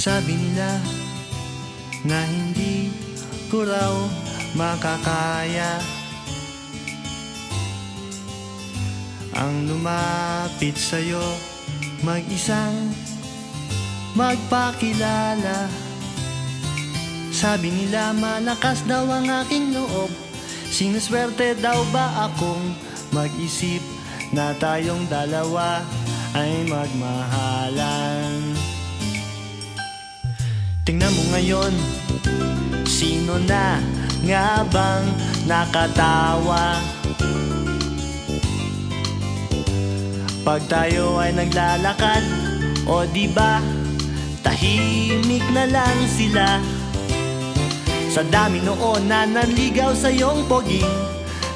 Sabi nila na hindi ko raw makakaya ang lumapit sa'yo, mag-isang magpakilala. Sabi nila malakas daw ang aking loob, sinuswerte daw ba akong mag-isip na tayong dalawa ay magmahalan. Tingnan mo ngayon, sino na nga bang nakatawa pag tayo ay naglalakad? O diba, tahimik na lang sila sa dami noon na nanligaw sa iyong poging,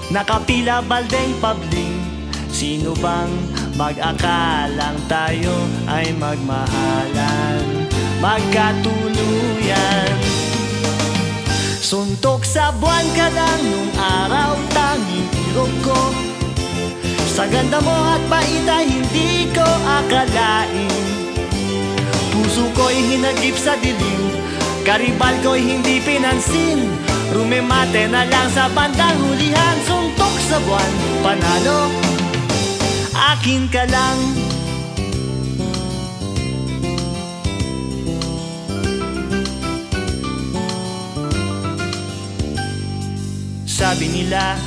nakapila baldeng pabling. Sino bang mag-akalang tayo ay magmahalan, magkatuluyan? Suntok sa buwan ka lang nung araw, tanging irog ko. Sa ganda mo at bait ay hindi ko akalain. Puso ko'y hinagip sa dilim, karibal ko'y hindi pinansin. Rumemate na lang sa bandang hulihan. Suntok sa buwan, panalo, akin ka lang. Sabi nila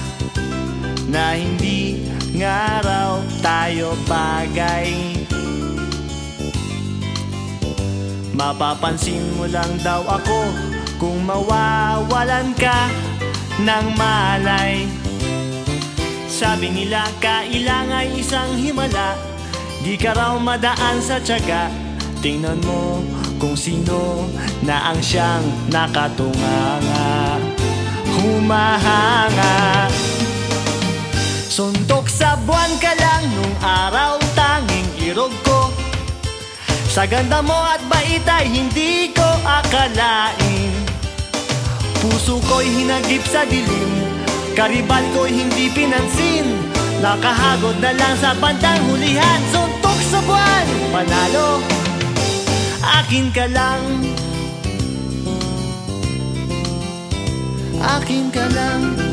na hindi nga raw tayo bagay, mapapansin mo lang daw ako kung mawawalan ka ng malay. Sabi nila kailangan isang himala, di ka raw madaan sa tiyaga. Tingnan mo kung sino na ang siyang nakatunganga, humahanga. Suntok sa buwan ka lang nung araw, tanging irog ko. Sa ganda mo at bait ay hindi ko akalain. Puso ko'y hinagip sa dilim, karibal ko'y hindi pinansin. Nakahagod na lang sa bandang hulihan. Suntok sa buwan, panalo, akin ka lang. Akin ka lang.